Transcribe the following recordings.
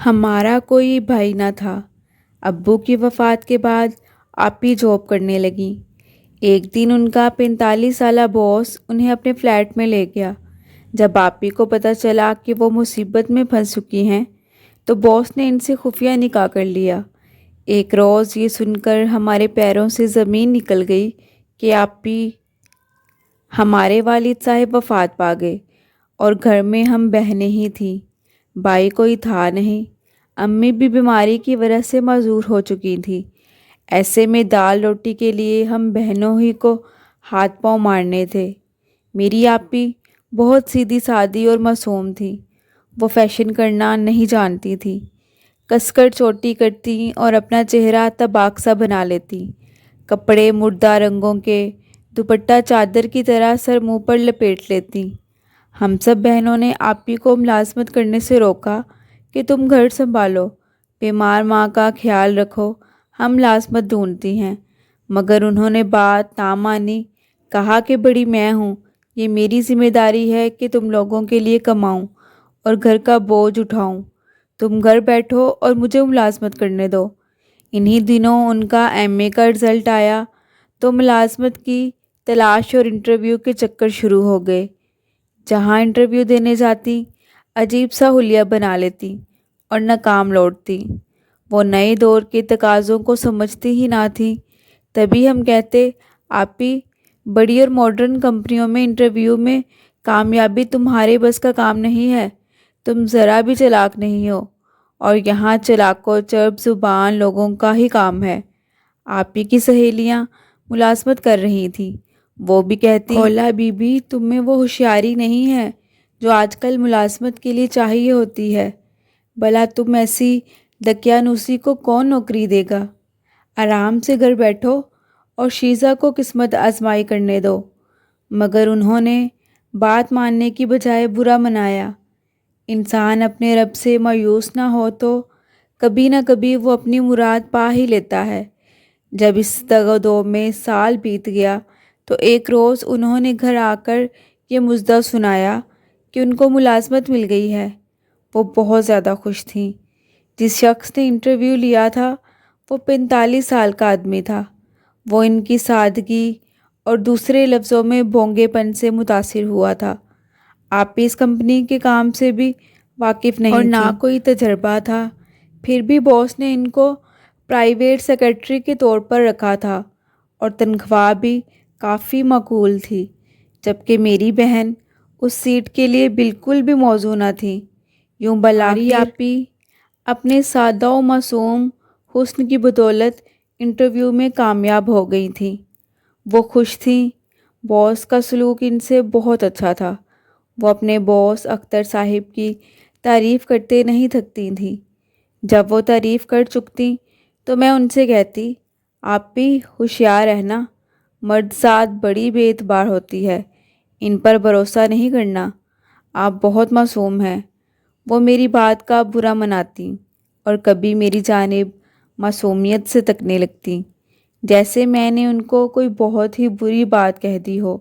ہمارا کوئی بھائی نہ تھا۔ ابو کی وفات کے بعد آپی جاب کرنے لگیں۔ ایک دن ان کا 45 سالہ باس انہیں اپنے فلیٹ میں لے گیا۔ جب آپی کو پتہ چلا کہ وہ مصیبت میں پھنس چکی ہیں تو باس نے ان سے خفیہ نکاح کر لیا۔ ایک روز یہ سن کر ہمارے پیروں سے زمین نکل گئی کہ آپی ہمارے والد صاحب وفات پا گئے اور گھر میں ہم بہنیں ہی تھیں، بھائی کوئی تھا نہیں۔ امی بھی بیماری کی وجہ سے معذور ہو چکی تھی۔ ایسے میں دال روٹی کے لیے ہم بہنوں ہی کو ہاتھ پاؤں مارنے تھے۔ میری آپی بہت سیدھی سادی اور معصوم تھی۔ وہ فیشن کرنا نہیں جانتی تھی، کس کر چوٹی کرتی اور اپنا چہرہ تباک سا بنا لیتی، کپڑے مردہ رنگوں کے، دوپٹہ چادر کی طرح سر منہ پر لپیٹ لیتی۔ ہم سب بہنوں نے آپی کو ملازمت کرنے سے روکا کہ تم گھر سنبھالو، بیمار ماں کا خیال رکھو، ہم ملازمت ڈھونڈتی ہیں، مگر انہوں نے بات نہ مانی۔ کہا کہ بڑی میں ہوں، یہ میری ذمہ داری ہے کہ تم لوگوں کے لیے کماؤں اور گھر کا بوجھ اٹھاؤں، تم گھر بیٹھو اور مجھے ملازمت کرنے دو۔ انہی دنوں ان کا MA کا رزلٹ آیا تو ملازمت کی تلاش اور انٹرویو کے چکر شروع ہو گئے۔ جہاں انٹرویو دینے جاتی عجیب سا حلیہ بنا لیتی اور ناکام لوٹتی۔ وہ نئے دور کے تقاضوں کو سمجھتی ہی نہ تھی۔ تبھی ہم کہتے، آپی بڑی اور ماڈرن کمپنیوں میں انٹرویو میں کامیابی تمہارے بس کا کام نہیں ہے، تم ذرا بھی چلاک نہیں ہو، اور یہاں چلاک و چرب زبان لوگوں کا ہی کام ہے۔ آپی کی سہیلیاں ملازمت کر رہی تھیں، وہ بھی کہتی، خولا بی بی تم میں وہ ہوشیاری نہیں ہے جو آج کل ملازمت کے لیے چاہیے ہوتی ہے، بھلا تم ایسی دقیانوسی کو کون نوکری دے گا؟ آرام سے گھر بیٹھو اور شیزہ کو قسمت آزمائی کرنے دو۔ مگر انہوں نے بات ماننے کی بجائے برا منایا۔ انسان اپنے رب سے مایوس نہ ہو تو کبھی نہ کبھی وہ اپنی مراد پا ہی لیتا ہے۔ جب اس دگ و دو میں سال بیت گیا تو ایک روز انہوں نے گھر آ کر یہ مژدہ سنایا کہ ان کو ملازمت مل گئی ہے۔ وہ بہت زیادہ خوش تھیں۔ جس شخص نے انٹرویو لیا تھا وہ 45 سال کا آدمی تھا۔ وہ ان کی سادگی اور دوسرے لفظوں میں بونگے پن سے متاثر ہوا تھا۔ آپ اس کمپنی کے کام سے بھی واقف نہیں اور نہ کوئی تجربہ تھا، پھر بھی باس نے ان کو پرائیویٹ سیکرٹری کے طور پر رکھا تھا اور تنخواہ بھی کافی معقول تھی، جبکہ میری بہن اس سیٹ کے لیے بالکل بھی موزوں نہ تھی۔ یوں بلاخر آپی اپنے سادہ و معصوم حسن کی بدولت انٹرویو میں کامیاب ہو گئی تھیں۔ وہ خوش تھیں۔ باس کا سلوک ان سے بہت اچھا تھا۔ وہ اپنے باس اختر صاحب کی تعریف کرتے نہیں تھکتی تھیں۔ جب وہ تعریف کر چکتی تو میں ان سے کہتی، آپی ہوشیار رہنا، مرد ذات بڑی بے اعتبار ہوتی ہے، ان پر بھروسہ نہیں کرنا، آپ بہت معصوم ہیں۔ وہ میری بات کا برا مناتی اور کبھی میری جانب معصومیت سے تکنے لگتی، جیسے میں نے ان کو کوئی بہت ہی بری بات کہہ دی ہو۔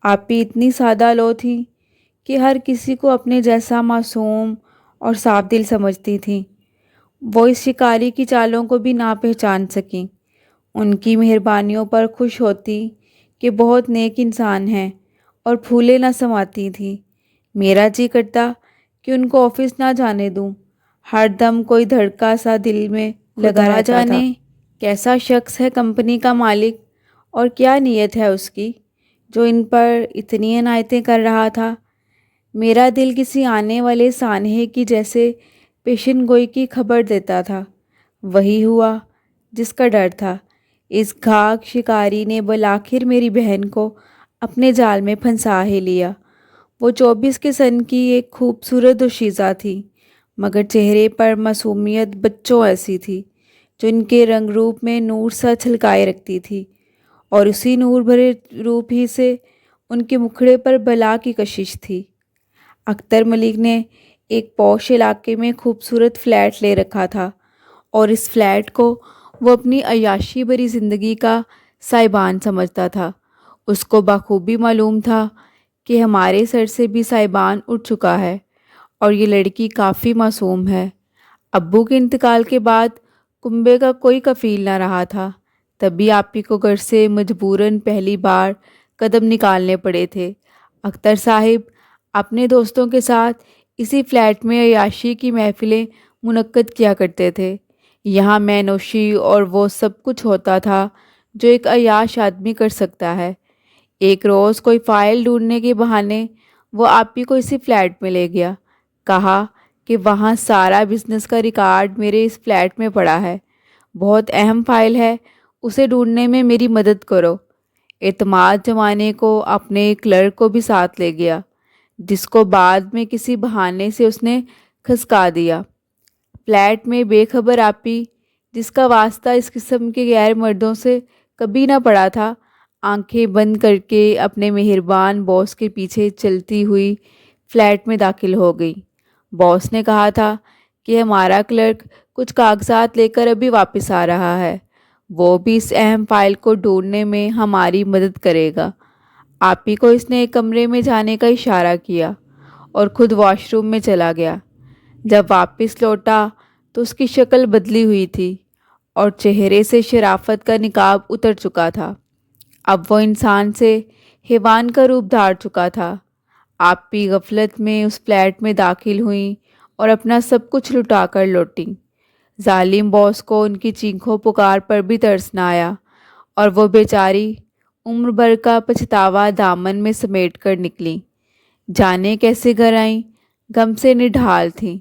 آپی اتنی سادہ لو تھی کہ ہر کسی کو اپنے جیسا معصوم اور صاف دل سمجھتی تھیں۔ وہ اس شکاری کی چالوں کو بھی نہ پہچان سکیں۔ ان کی مہربانیوں پر خوش ہوتی کہ بہت نیک انسان ہیں اور پھولے نہ سماتی تھیں۔ میرا جی کرتا کہ ان کو آفس نہ جانے دوں، ہر دم کوئی دھڑکا سا دل میں لگا رہتا تھا۔ جانے کیسا شخص ہے کمپنی کا مالک اور کیا نیت ہے اس کی جو ان پر اتنی عنایتیں کر رہا تھا۔ میرا دل کسی آنے والے سانحے کی جیسے پیشن گوئی کی خبر دیتا تھا۔ وہی ہوا جس کا ڈر تھا۔ اس گھاگ شکاری نے بالآخر میری بہن کو اپنے جال میں پھنسا ہی لیا۔ وہ 24 کے سن کی ایک خوبصورت دوشیزہ تھی، مگر چہرے پر معصومیت بچوں ایسی تھی جو ان کے رنگ روپ میں نور سا چھلکائے رکھتی تھی، اور اسی نور بھرے روپ ہی سے ان کے مکھڑے پر بلا کی کشش تھی۔ اختر ملک نے ایک پوش علاقے میں خوبصورت فلیٹ لے رکھا تھا، اور اس فلیٹ کو وہ اپنی عیاشی بھری زندگی کا سائبان سمجھتا تھا۔ اس کو بخوبی معلوم تھا کہ ہمارے سر سے بھی سائبان اٹھ چکا ہے اور یہ لڑکی کافی معصوم ہے۔ ابو کے انتقال کے بعد کنبے کا کوئی کفیل نہ رہا تھا، تبھی آپی کو گھر سے مجبوراً پہلی بار قدم نکالنے پڑے تھے۔ اختر صاحب اپنے دوستوں کے ساتھ اسی فلیٹ میں عیاشی کی محفلیں منعقد کیا کرتے تھے۔ یہاں مے نوشی اور وہ سب کچھ ہوتا تھا جو ایک عیاش آدمی کر سکتا ہے۔ ایک روز کوئی فائل ڈھونڈنے کے بہانے وہ آپی کو اسی فلیٹ میں لے گیا، کہا کہ وہاں سارا بزنس کا ریکارڈ میرے اس فلیٹ میں پڑا ہے، بہت اہم فائل ہے، اسے ڈھونڈنے میں میری مدد کرو۔ اعتماد جمانے کو اپنے ایک کلرک کو بھی ساتھ لے گیا، جس کو بعد میں کسی بہانے سے اس نے کھسکا دیا۔ فلیٹ میں بے خبر آپی، جس کا واسطہ اس قسم کے غیر مردوں سے کبھی نہ پڑا تھا، آنکھیں بند کر کے اپنے مہربان باس کے پیچھے چلتی ہوئی فلیٹ میں داخل ہو گئی۔ باس نے کہا تھا کہ ہمارا کلرک کچھ کاغذات لے کر ابھی واپس آ رہا ہے، وہ بھی اس اہم فائل کو ڈھونڈنے میں ہماری مدد کرے گا۔ آپی کو اس نے ایک کمرے میں جانے کا اشارہ کیا اور خود واش روم میں چلا گیا۔ جب واپس لوٹا تو اس کی شکل بدلی ہوئی تھی اور چہرے سے شرافت کا نقاب اتر چکا تھا۔ اب وہ انسان سے حیوان کا روپ دھار چکا تھا۔ آپی غفلت میں اس فلیٹ میں داخل ہوئیں اور اپنا سب کچھ لٹا کر لوٹیں۔ ظالم باس کو ان کی چیخوں پکار پر بھی ترس نہ آیا اور وہ بیچاری عمر بھر کا پچھتاوا دامن میں سمیٹ کر نکلیں۔ جانے کیسے گھر آئیں، غم سے نڈھال تھیں،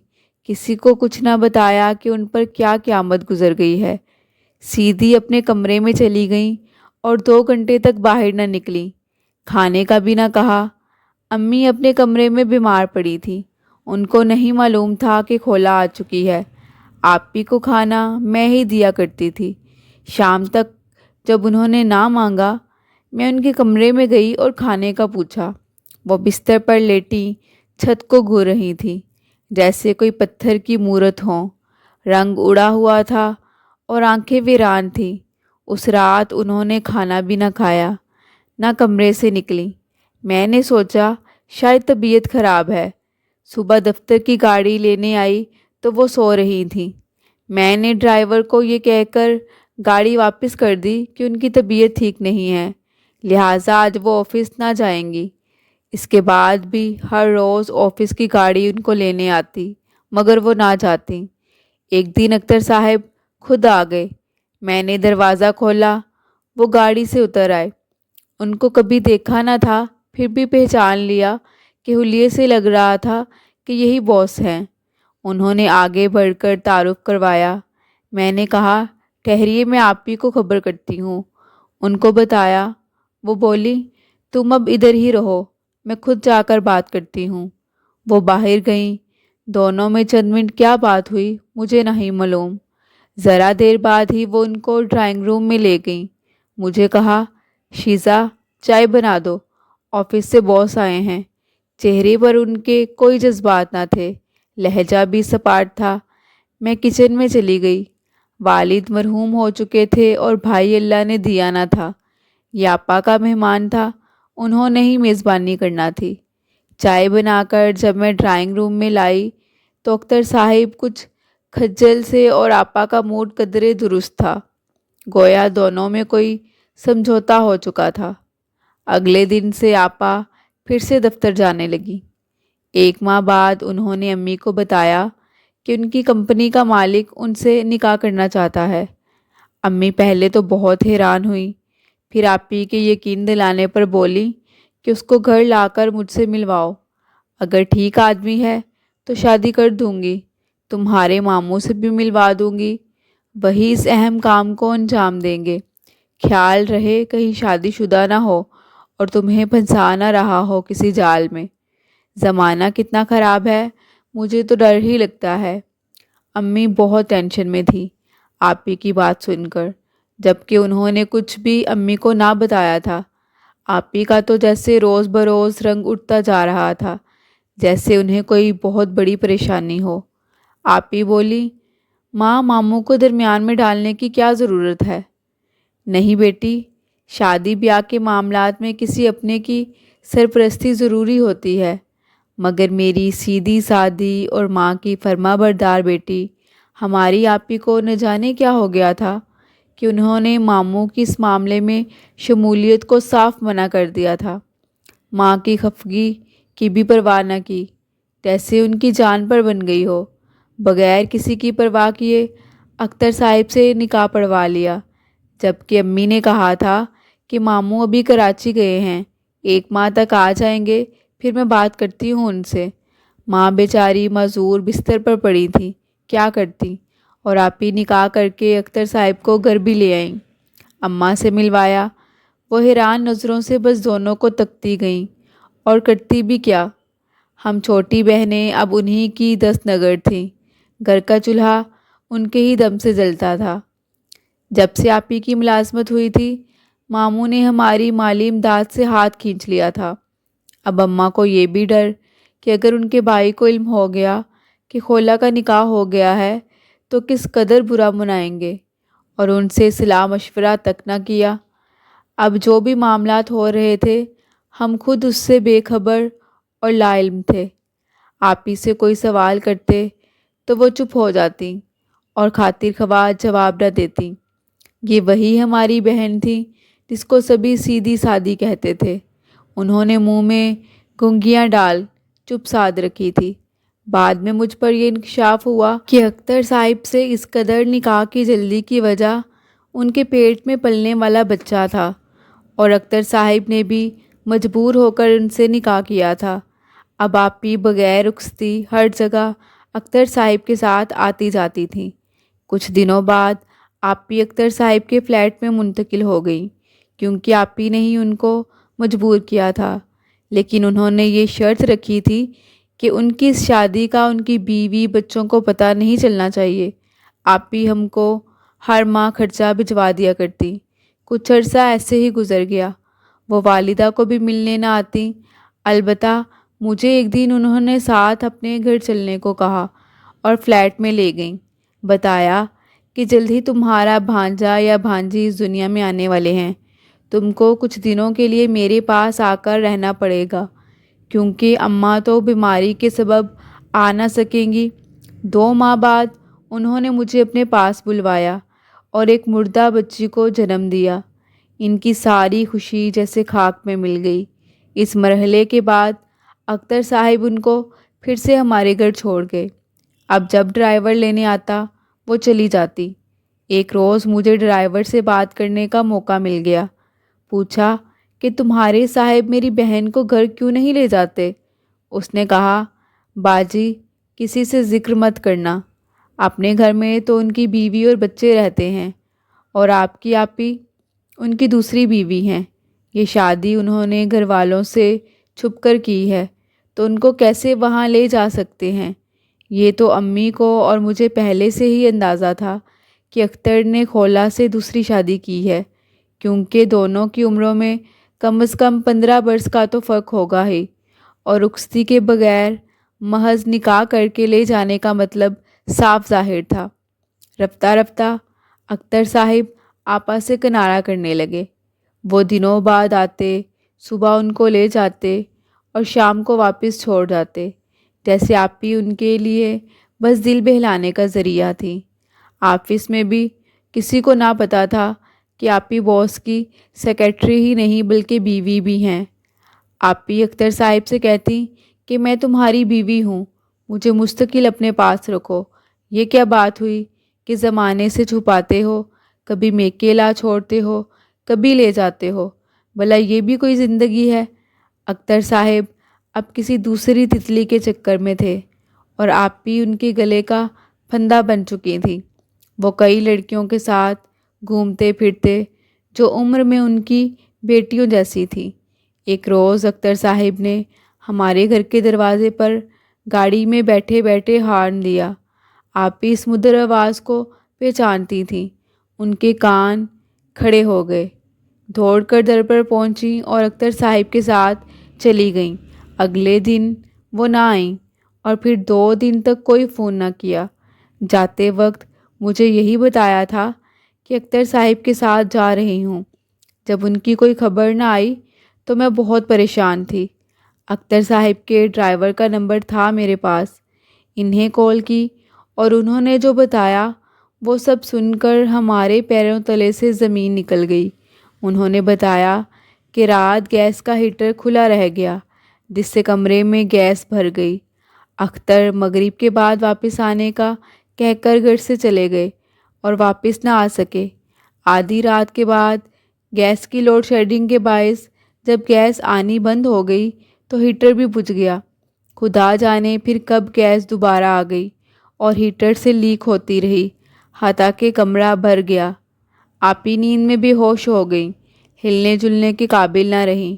کسی کو کچھ نہ بتایا کہ ان پر کیا قیامت گزر گئی ہے۔ سیدھی اپنے کمرے میں چلی گئیں اور 2 گھنٹے تک باہر نہ نکلیں، کھانے کا بھی نہ کہا۔ امی اپنے کمرے میں بیمار پڑی تھی، ان کو نہیں معلوم تھا کہ کھولا آ چکی ہے۔ آپی کو کھانا میں ہی دیا کرتی تھی۔ شام تک جب انہوں نے نہ مانگا، میں ان کے کمرے میں گئی اور کھانے کا پوچھا۔ وہ بستر پر لیٹی چھت کو گھور رہی تھی، جیسے کوئی پتھر کی مورت ہوں۔ رنگ اڑا ہوا تھا اور آنکھیں ویران تھیں۔ اس رات انہوں نے کھانا بھی نہ کھایا، نہ کمرے سے نکلی۔ میں نے سوچا شاید طبیعت خراب ہے۔ صبح دفتر کی گاڑی لینے آئی تو وہ سو رہی تھیں۔ میں نے ڈرائیور کو یہ کہہ کر گاڑی واپس کر دی کہ ان کی طبیعت ٹھیک نہیں ہے، لہٰذا آج وہ آفس نہ جائیں گی۔ اس کے بعد بھی ہر روز آفس کی گاڑی ان کو لینے آتی، مگر وہ نہ جاتی۔ ایک دن اختر صاحب خود آ گئے۔ میں نے دروازہ کھولا، وہ گاڑی سے اتر آئے۔ ان کو کبھی دیکھا نہ تھا، پھر بھی پہچان لیا کہ حلیے سے لگ رہا تھا کہ یہی باس ہیں۔ انہوں نے آگے بڑھ کر تعارف کروایا۔ میں نے کہا ٹھہریے، میں آپی کو خبر کرتی ہوں۔ ان کو بتایا۔ وہ بولی تم اب ادھر ہی رہو، میں خود جا کر بات کرتی ہوں۔ وہ باہر گئیں۔ دونوں میں چند منٹ کیا بات ہوئی مجھے نہیں معلوم۔ ذرا دیر بعد ہی وہ ان کو ڈرائنگ روم میں لے گئیں۔ مجھے کہا شیزا چائے بنا دو، آفس سے باس آئے ہیں۔ چہرے پر ان کے کوئی جذبات نہ تھے، لہجہ بھی سپاٹ تھا۔ میں کچن میں چلی گئی۔ والد مرحوم ہو چکے تھے اور بھائی اللہ نے دیا نہ تھا۔ یہ آپا کا مہمان تھا، انہوں نے ہی میزبانی کرنا تھی۔ چائے بنا کر جب میں ڈرائنگ روم میں لائی تو اختر صاحب کچھ کھجل سے اور آپا کا موڈ قدرے درست تھا، گویا دونوں میں کوئی سمجھوتا ہو چکا تھا۔ اگلے دن سے آپا پھر سے دفتر جانے لگی۔ 1 ماہ بعد انہوں نے امی کو بتایا کہ ان کی کمپنی کا مالک ان سے نکاح کرنا چاہتا ہے۔ امی پہلے تو بہت حیران ہوئی، پھر آپی کے یقین دلانے پر بولی کہ اس کو گھر لا کر مجھ سے ملواؤ، اگر ٹھیک آدمی ہے تو شادی کر دوں گی، تمہارے ماموں سے بھی ملوا دوں گی، وہی اس اہم کام کو انجام دیں گے۔ خیال رہے کہیں شادی شدہ نہ ہو اور تمہیں پھنسا نہ رہا ہو کسی جال میں۔ زمانہ کتنا خراب ہے، مجھے تو ڈر ہی لگتا ہے۔ امی بہت ٹینشن میں تھی آپی کی بات سن کر، جبکہ انہوں نے کچھ بھی امی کو نہ بتایا تھا۔ آپی کا تو جیسے روز بروز رنگ اٹھتا جا رہا تھا، جیسے انہیں کوئی بہت بڑی پریشانی ہو۔ آپی بولی ماں ماموں کو درمیان میں ڈالنے کی کیا ضرورت ہے؟ نہیں بیٹی، شادی بیاہ کے معاملات میں کسی اپنے کی سرپرستی ضروری ہوتی ہے، مگر میری سیدھی سادی اور ماں کی فرما بردار بیٹی ہماری آپی کو نہ جانے کیا ہو گیا تھا کہ انہوں نے ماموں کی اس معاملے میں شمولیت کو صاف منع کر دیا تھا۔ ماں کی خفگی کی بھی پرواہ نہ کی، جیسے ان کی جان پر بن گئی ہو۔ بغیر کسی کی پرواہ کیے اختر صاحب سے نکاح پڑھوا لیا، جبکہ امی نے کہا تھا کہ ماموں ابھی کراچی گئے ہیں، 1 ماہ تک آ جائیں گے، پھر میں بات کرتی ہوں ان سے۔ ماں بیچاری معذور بستر پر پڑی تھی، کیا کرتی، اور آپی نکاح کر کے اختر صاحب کو گھر بھی لے آئیں۔ اماں سے ملوایا، وہ حیران نظروں سے بس دونوں کو تکتی گئیں، اور کرتی بھی کیا۔ ہم چھوٹی بہنیں اب انہی کی دست نگر تھیں، گھر کا چولہا ان کے ہی دم سے جلتا تھا۔ جب سے آپی کی ملازمت ہوئی تھی، ماموں نے ہماری مالی امداد سے ہاتھ کھینچ لیا تھا۔ اب اماں کو یہ بھی ڈر کہ اگر ان کے بھائی کو علم ہو گیا کہ خولہ کا نکاح ہو گیا ہے تو کس قدر برا منائیں گے، اور ان سے صلاح مشورہ تک نہ کیا۔ اب جو بھی معاملات ہو رہے تھے ہم خود اس سے بے خبر اور لا علم تھے۔ آپی سے کوئی سوال کرتے تو وہ چپ ہو جاتی اور خاطر خواہ جواب نہ دیتی۔ یہ وہی ہماری بہن تھی جس کو سبھی سیدھی سادی کہتے تھے۔ انہوں نے منہ میں گھنگیاں ڈال چپ سادھ رکھی تھی۔ بعد میں مجھ پر یہ انکشاف ہوا کہ اختر صاحب سے اس قدر نکاح کی جلدی کی وجہ ان کے پیٹ میں پلنے والا بچہ تھا، اور اختر صاحب نے بھی مجبور ہو کر ان سے نکاح کیا تھا۔ اب آپی بغیر رخصتی ہر جگہ اختر صاحب کے ساتھ آتی جاتی تھی۔ کچھ دنوں بعد آپی اختر صاحب کے فلیٹ میں منتقل ہو گئی، کیونکہ آپی نے ہی ان کو مجبور کیا تھا، لیکن انہوں نے یہ شرط رکھی تھی کہ ان کی اس شادی کا ان کی بیوی بچوں کو پتہ نہیں چلنا چاہیے۔ آپی ہم کو ہر ماہ خرچہ بھجوا دیا کرتی۔ کچھ عرصہ ایسے ہی گزر گیا، وہ والدہ کو بھی ملنے نہ آتی۔ البتہ مجھے ایک دن انہوں نے ساتھ اپنے گھر چلنے کو کہا اور فلیٹ میں لے گئیں۔ بتایا کہ جلد ہی تمہارا بھانجا یا بھانجی اس دنیا میں آنے والے ہیں، تم کو کچھ دنوں کے لیے میرے پاس آ کر رہنا پڑے گا، کیونکہ اماں تو بیماری کے سبب آ نہ سکیں گی۔ 2 ماہ بعد انہوں نے مجھے اپنے پاس بلوایا اور ایک مردہ بچی کو جنم دیا۔ ان کی ساری خوشی جیسے خاک میں مل گئی۔ اس مرحلے کے بعد اختر صاحب ان کو پھر سے ہمارے گھر چھوڑ گئے۔ اب جب ڈرائیور لینے آتا وہ چلی جاتی۔ ایک روز مجھے ڈرائیور سے بات کرنے کا موقع مل گیا۔ پوچھا کہ تمہارے صاحب میری بہن کو گھر کیوں نہیں لے جاتے؟ اس نے کہا، باجی کسی سے ذکر مت کرنا، اپنے گھر میں تو ان کی بیوی اور بچے رہتے ہیں، اور آپ کی آپی ان کی دوسری بیوی ہیں۔ یہ شادی انہوں نے گھر والوں سے چھپ کر کی ہے، تو ان کو کیسے وہاں لے جا سکتے ہیں؟ یہ تو امی کو اور مجھے پہلے سے ہی اندازہ تھا کہ اختر نے خولہ سے دوسری شادی کی ہے، کیونکہ دونوں کی عمروں میں کم از کم 15 برس کا تو فرق ہوگا ہی، اور رخصتی کے بغیر محض نکاح کر کے لے جانے کا مطلب صاف ظاہر تھا۔ رفتہ رفتہ اختر صاحب آپا سے کنارہ کرنے لگے۔ وہ دنوں بعد آتے، صبح ان کو لے جاتے اور شام کو واپس چھوڑ جاتے، جیسے آپی ان کے لیے بس دل بہلانے کا ذریعہ تھی۔ آفس میں بھی کسی کو نہ پتہ تھا کہ آپی باس کی سیکرٹری ہی نہیں بلکہ بیوی بھی ہیں۔ آپی اختر صاحب سے کہتی کہ میں تمہاری بیوی ہوں، مجھے مستقل اپنے پاس رکھو۔ یہ کیا بات ہوئی کہ زمانے سے چھپاتے ہو، کبھی میکے لا چھوڑتے ہو، کبھی لے جاتے ہو، بھلا یہ بھی کوئی زندگی ہے؟ اختر صاحب اب کسی دوسری تتلی کے چکر میں تھے، اور آپی ان کے گلے کا پھندا بن چکی تھی۔ وہ کئی لڑکیوں کے ساتھ گھومتے پھرتے جو عمر میں ان کی بیٹیوں جیسی تھی۔ ایک روز اختر صاحب نے ہمارے گھر کے دروازے پر گاڑی میں بیٹھے بیٹھے ہارن دیا۔ آپی اس مدر آواز کو پہچانتی تھیں۔ ان کے کان کھڑے ہو گئے، دوڑ کر در پر پہنچیں اور اختر صاحب کے ساتھ چلی گئیں۔ اگلے دن وہ نہ آئیں اور پھر 2 دن تک کوئی فون نہ کیا۔ جاتے وقت مجھے یہی بتایا تھا کہ اختر صاحب کے ساتھ جا رہی ہوں۔ جب ان کی کوئی خبر نہ آئی تو میں بہت پریشان تھی۔ اختر صاحب کے ڈرائیور کا نمبر تھا میرے پاس، انہیں کال کی اور انہوں نے جو بتایا وہ سب سن کر ہمارے پیروں تلے سے زمین نکل گئی۔ انہوں نے بتایا کہ رات گیس کا ہیٹر کھلا رہ گیا جس سے کمرے میں گیس بھر گئی۔ اختر مغرب کے بعد واپس آنے کا کہہ کر گھر سے چلے گئے اور واپس نہ آ سکے۔ آدھی رات کے بعد گیس کی لوڈ شیڈنگ کے باعث جب گیس آنی بند ہو گئی تو ہیٹر بھی بجھ گیا۔ خدا جانے پھر کب گیس دوبارہ آ گئی اور ہیٹر سے لیک ہوتی رہی حتیٰ کہ کمرہ بھر گیا۔ آپی نیند میں بے ہوش ہو گئیں، ہلنے جلنے کے قابل نہ رہیں۔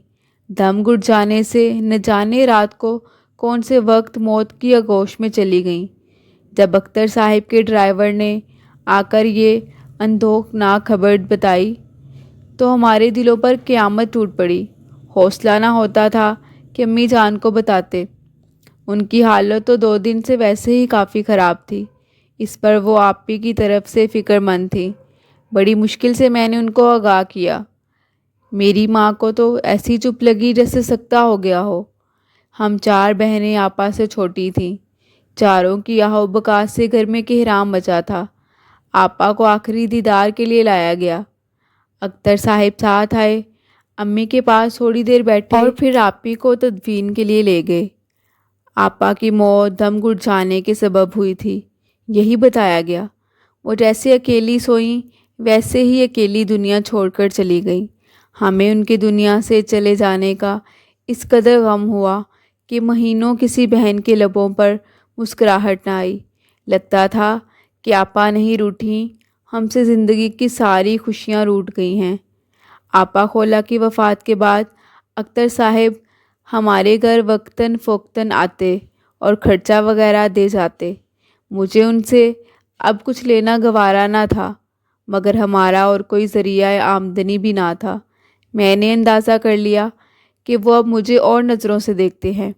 دم گھٹ جانے سے نہ جانے رات کو کون سے وقت موت کی آغوش میں چلی گئیں۔ جب اختر صاحب کے ڈرائیور نے آ کر یہ اندوہناک خبر بتائی تو ہمارے دلوں پر قیامت ٹوٹ پڑی۔ حوصلہ نہ ہوتا تھا کہ امی جان کو بتاتے۔ ان کی حالت تو 2 دن سے ویسے ہی کافی خراب تھی، اس پر وہ آپی کی طرف سے فکر مند تھی۔ بڑی مشکل سے میں نے ان کو آگاہ کیا۔ میری ماں کو تو ایسی چپ لگی جیسے سکتہ ہو گیا ہو۔ ہم 4 بہنیں آپا سے چھوٹی تھیں۔ چاروں کی آہو بکا سے گھر میں کہرام مچا تھا۔ آپا کو آخری دیدار کے لیے لایا گیا۔ اختر صاحب ساتھ آئے، امی کے پاس تھوڑی دیر بیٹھے اور پھر آپی کو تدفین کے لیے لے گئے۔ آپا کی موت دم گھٹ جانے کے سبب ہوئی تھی، یہی بتایا گیا۔ وہ جیسے اکیلی سوئیں ویسے ہی اکیلی دنیا چھوڑ کر چلی گئیں۔ ہمیں ان کی دنیا سے چلے جانے کا اس قدر غم ہوا کہ مہینوں کسی بہن کے لبوں پر مسکراہٹ نہ آئی۔ لگتا تھا کہ آپا نہیں روٹھیں، ہم سے زندگی کی ساری خوشیاں روٹھ گئی ہیں۔ آپا خولہ کی وفات کے بعد اختر صاحب ہمارے گھر وقتاً فوقتاً آتے اور خرچہ وغیرہ دے جاتے۔ مجھے ان سے اب کچھ لینا گوارا نہ تھا، مگر ہمارا اور کوئی ذریعہ آمدنی بھی نہ تھا۔ میں نے اندازہ کر لیا کہ وہ اب مجھے اور نظروں سے دیکھتے ہیں،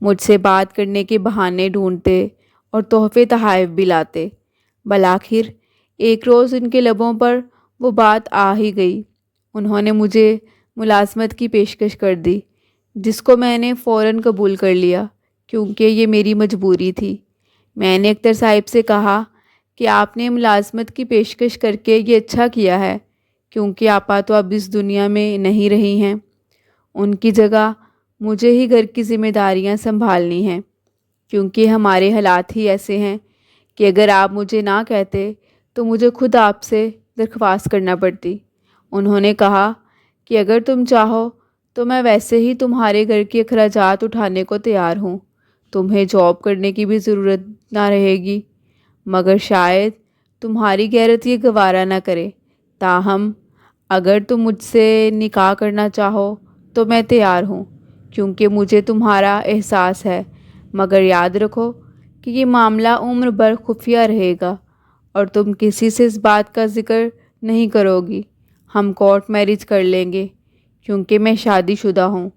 مجھ سے بات کرنے کے بہانے ڈھونڈتے اور تحفے تحائف بھی لاتے۔ بالآخر ایک روز ان کے لبوں پر وہ بات آ ہی گئی۔ انہوں نے مجھے ملازمت کی پیشکش کر دی، جس کو میں نے فوراً قبول کر لیا کیونکہ یہ میری مجبوری تھی۔ میں نے اختر صاحب سے کہا کہ آپ نے ملازمت کی پیشکش کر کے یہ اچھا کیا ہے، کیونکہ آپا تو اب اس دنیا میں نہیں رہی ہیں۔ ان کی جگہ مجھے ہی گھر کی ذمہ داریاں سنبھالنی ہیں، کیونکہ ہمارے حالات ہی ایسے ہیں کہ اگر آپ مجھے نہ کہتے تو مجھے خود آپ سے درخواست کرنا پڑتی۔ انہوں نے کہا کہ اگر تم چاہو تو میں ویسے ہی تمہارے گھر کے اخراجات اٹھانے کو تیار ہوں، تمہیں جاب کرنے کی بھی ضرورت نہ رہے گی، مگر شاید تمہاری غیرت یہ گوارا نہ کرے۔ تاہم اگر تم مجھ سے نکاح کرنا چاہو تو میں تیار ہوں، کیونکہ مجھے تمہارا احساس ہے، مگر یاد رکھو کہ یہ معاملہ عمر بھر خفیہ رہے گا اور تم کسی سے اس بات کا ذکر نہیں کرو گی۔ ہم کورٹ میرج کر لیں گے، کیونکہ میں شادی شدہ ہوں۔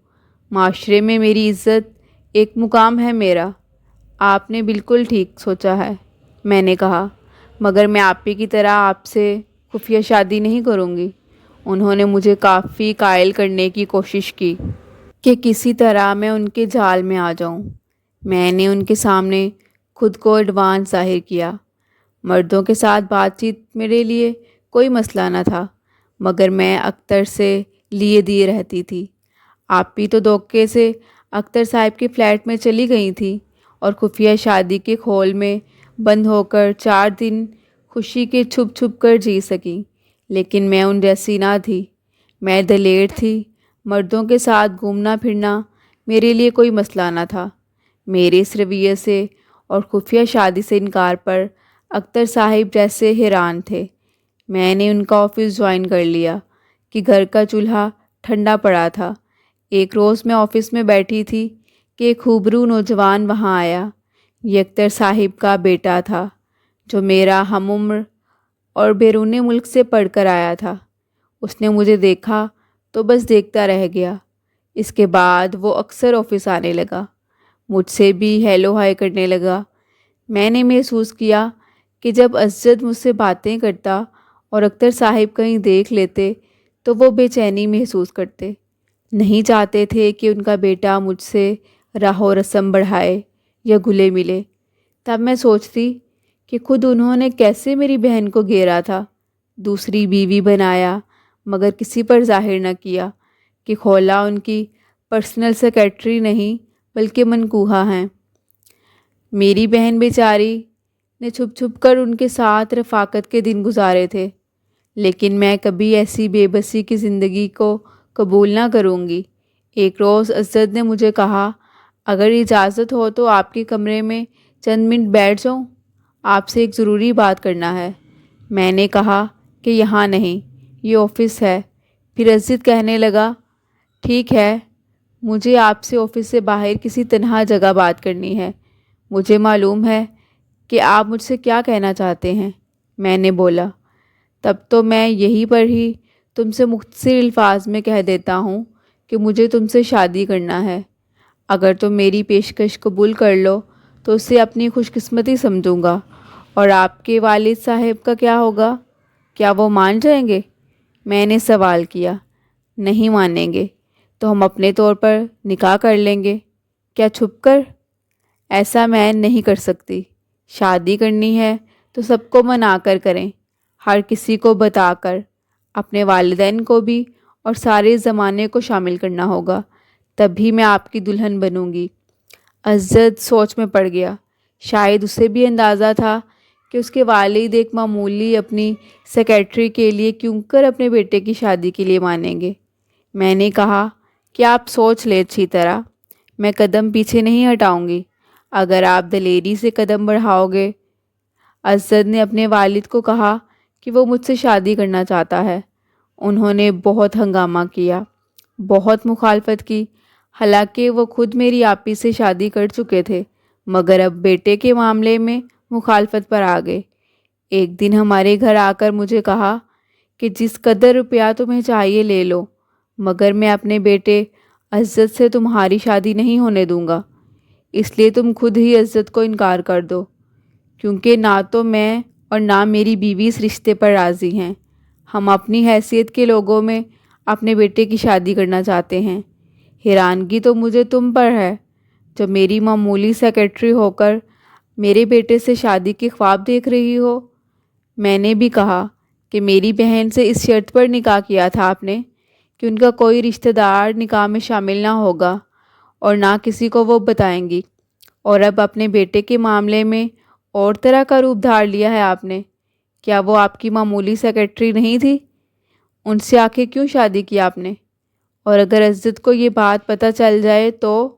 معاشرے میں میری عزت ایک مقام ہے میرا۔ آپ نے بالکل ٹھیک سوچا ہے، میں نے کہا، مگر میں آپی کی طرح آپ سے خفیہ شادی نہیں کروں گی۔ انہوں نے مجھے کافی قائل کرنے کی کوشش کی کہ کسی طرح میں ان کے جال میں آ جاؤں۔ میں نے ان کے سامنے خود کو ایڈوانس ظاہر کیا۔ مردوں کے ساتھ بات چیت میرے لیے کوئی مسئلہ نہ تھا، مگر میں اختر سے لیے دیے رہتی تھی۔ آپی تو دھوکے سے اختر صاحب کے فلیٹ میں چلی گئی تھی اور خفیہ شادی کے کھول میں بند ہو کر 4 دن خوشی کے چھپ چھپ کر جی سکیں، لیکن میں ان جیسی نہ تھی۔ میں دلیر تھی، مردوں کے ساتھ گھومنا پھرنا میرے لیے کوئی مسئلہ نہ تھا۔ میرے اس رویے سے اور خفیہ شادی سے انکار پر اختر صاحب جیسے حیران تھے۔ میں نے ان کا آفس جوائن کر لیا کہ گھر کا چولہا ٹھنڈا پڑا تھا۔ ایک روز میں آفس میں بیٹھی تھی کہ ایک خوبرو نوجوان وہاں آیا۔ یہ اختر صاحب کا بیٹا تھا، جو میرا ہم عمر اور بیرون ملک سے پڑھ کر آیا تھا۔ اس نے مجھے دیکھا تو بس دیکھتا رہ گیا۔ اس کے بعد وہ اکثر آفس آنے لگا، مجھ سے بھی ہیلو ہائی کرنے لگا۔ میں نے محسوس کیا کہ جب اسجد مجھ سے باتیں کرتا اور اختر صاحب کہیں دیکھ لیتے تو وہ بے چینی محسوس کرتے، نہیں چاہتے تھے کہ ان کا بیٹا مجھ سے راہ و رسم بڑھائے یا گلے ملے۔ تب میں سوچتی کہ خود انہوں نے کیسے میری بہن کو گھیرا تھا، دوسری بیوی بنایا، مگر کسی پر ظاہر نہ کیا کہ خولا ان کی پرسنل سیکرٹری نہیں بلکہ منکوحہ ہیں۔ میری بہن بیچاری نے چھپ چھپ کر ان کے ساتھ رفاقت کے دن گزارے تھے، لیکن میں کبھی ایسی بے بسی کی زندگی کو قبول نہ کروں گی۔ ایک روز عزت نے مجھے کہا، اگر اجازت ہو تو آپ کے کمرے میں چند منٹ بیٹھ جاؤں، آپ سے ایک ضروری بات کرنا ہے۔ میں نے کہا کہ یہاں نہیں، یہ آفس ہے۔ پھر عزت کہنے لگا، ٹھیک ہے، مجھے آپ سے آفس سے باہر کسی تنہا جگہ بات کرنی ہے۔ مجھے معلوم ہے کہ آپ مجھ سے کیا کہنا چاہتے ہیں، میں نے بولا۔ تب تو میں یہیں پر ہی تم سے مختصر الفاظ میں کہہ دیتا ہوں کہ مجھے تم سے شادی کرنا ہے۔ اگر تم میری پیشکش قبول کر لو تو اسے اپنی خوش قسمتی سمجھوں گا۔ اور آپ کے والد صاحب کا کیا ہوگا؟ کیا وہ مان جائیں گے؟ میں نے سوال کیا۔ نہیں مانیں گے تو ہم اپنے طور پر نکاح کر لیں گے۔ کیا چھپ کر؟ ایسا میں نہیں کر سکتی۔ شادی کرنی ہے تو سب کو منا کر کریں، ہر کسی کو بتا کر، اپنے والدین کو بھی اور سارے زمانے کو شامل کرنا ہوگا، تبھی میں آپ کی دلہن بنوں گی۔ عزت سوچ میں پڑ گیا۔ شاید اسے بھی اندازہ تھا کہ اس کے والد ایک معمولی اپنی سیکرٹری کے لیے کیوں کر اپنے بیٹے کی شادی کے لیے مانیں گے۔ میں نے کہا کہ آپ سوچ لیں اچھی طرح، میں قدم پیچھے نہیں ہٹاؤں گی اگر آپ دلیری سے قدم بڑھاؤ گے۔ عزت نے اپنے والد کو کہا کہ وہ مجھ سے شادی کرنا چاہتا ہے۔ انہوں نے بہت ہنگامہ کیا، بہت مخالفت کی، حالانکہ وہ خود میری آپی سے شادی کر چکے تھے، مگر اب بیٹے کے معاملے میں مخالفت پر آ گئے۔ ایک دن ہمارے گھر آ کر مجھے کہا کہ جس قدر روپیہ تمہیں چاہیے لے لو، مگر میں اپنے بیٹے عزت سے تمہاری شادی نہیں ہونے دوں گا۔ اس لیے تم خود ہی عزت کو انکار کر دو، کیونکہ نہ تو میں اور نہ میری بیوی اس رشتے پر راضی ہیں۔ ہم اپنی حیثیت کے لوگوں میں اپنے بیٹے کی شادی کرنا چاہتے ہیں۔ حیرانگی تو مجھے تم پر ہے، جو میری معمولی سیکرٹری ہو کر میرے بیٹے سے شادی کے خواب دیکھ رہی ہو۔ میں نے بھی کہا کہ میری بہن سے اس شرط پر نکاح کیا تھا آپ نے کہ ان کا کوئی رشتہ دار نکاح میں شامل نہ ہوگا اور نہ کسی کو وہ بتائیں گی، اور اب اپنے بیٹے کے معاملے میں اور طرح کا روپ دھار لیا ہے آپ نے۔ کیا وہ آپ کی معمولی سیکرٹری نہیں تھی؟ ان سے آخر کیوں شادی کی آپ نے؟ اور اگر عزت کو یہ بات پتہ چل جائے تو؟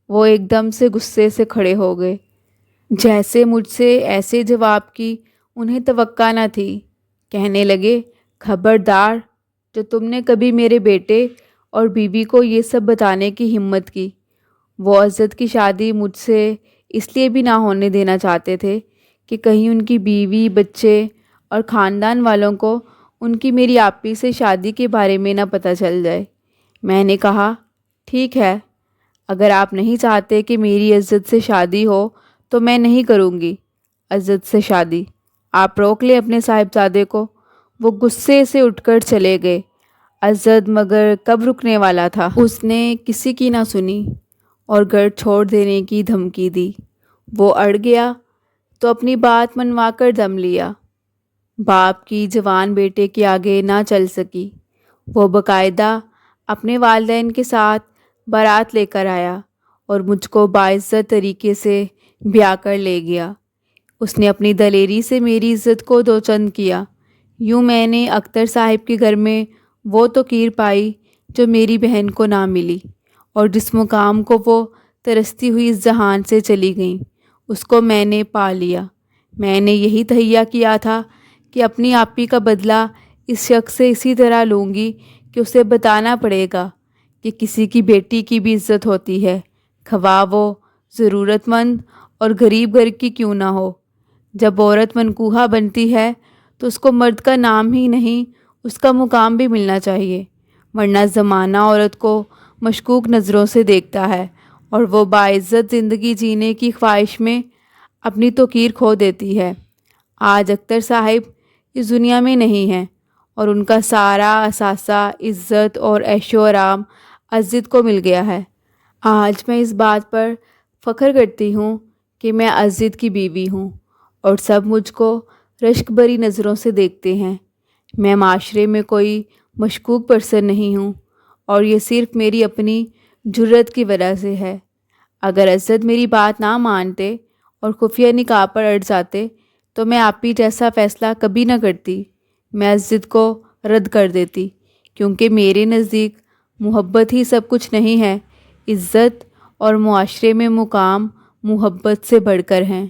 وہ ایک دم سے غصے سے کھڑے ہو گئے، جیسے مجھ سے ایسے جواب کی انہیں توقع نہ تھی۔ کہنے لگے، خبردار، جو تم نے کبھی میرے بیٹے اور بیوی کو یہ سب بتانے کی ہمت کی۔ وہ عزت کی شادی مجھ سے اس لیے بھی نہ ہونے دینا چاہتے تھے کہ کہیں ان کی بیوی، بچے اور خاندان والوں کو ان کی میری آپی سے شادی کے بارے میں نہ پتہ چل جائے۔ میں نے کہا، ٹھیک ہے، اگر آپ نہیں چاہتے کہ میری عزت سے شادی ہو تو میں نہیں کروں گی عزت سے شادی۔ آپ روک لیں اپنے صاحبزادے کو۔ وہ غصے سے اٹھ کر چلے گئے۔ عزت مگر کب رکنے والا تھا؟ اس نے کسی کی نہ سنی اور گھر چھوڑ دینے کی دھمکی دی۔ وہ اڑ گیا تو اپنی بات منوا کر دم لیا۔ باپ کی جوان بیٹے کے آگے نہ چل سکی۔ وہ باقاعدہ اپنے والدین کے ساتھ بارات لے کر آیا اور مجھ کو باعزت طریقے سے بیاہ کر لے گیا۔ اس نے اپنی دلیری سے میری عزت کو دو چند کیا۔ یوں میں نے اختر صاحب کے گھر میں وہ توقیر پائی جو میری بہن کو نہ ملی، اور جس مقام کو وہ ترستی ہوئی اس جہان سے چلی گئیں، اس کو میں نے پا لیا۔ میں نے یہی تہیہ کیا تھا کہ اپنی آپی کا بدلہ اس شخص سے اسی طرح لوں گی کہ اسے بتانا پڑے گا کہ کسی کی بیٹی کی بھی عزت ہوتی ہے، خواہ وہ ضرورت مند اور غریب گھر کی کیوں نہ ہو۔ جب عورت منکوحہ بنتی ہے تو اس کو مرد کا نام ہی نہیں، اس کا مقام بھی ملنا چاہیے، ورنہ زمانہ عورت کو مشکوک نظروں سے دیکھتا ہے اور وہ باعزت زندگی جینے کی خواہش میں اپنی توقیر کھو دیتی ہے۔ آج اختر صاحب اس دنیا میں نہیں ہیں اور ان کا سارا اثاثہ عزت اور عیش و آرام عزت کو مل گیا ہے۔ آج میں اس بات پر فخر کرتی ہوں کہ میں عزت کی بیوی ہوں اور سب مجھ کو رشک بری نظروں سے دیکھتے ہیں۔ میں معاشرے میں کوئی مشکوک پرسن نہیں ہوں، اور یہ صرف میری اپنی جرت کی وجہ سے ہے۔ اگر عزت میری بات نہ مانتے اور خفیہ نکاح پر اڑ جاتے تو میں آپ ہی جیسا فیصلہ کبھی نہ کرتی۔ میں عزت کو رد کر دیتی، کیونکہ میرے نزدیک محبت ہی سب کچھ نہیں ہے۔ عزت اور معاشرے میں مقام محبت سے بڑھ کر ہیں۔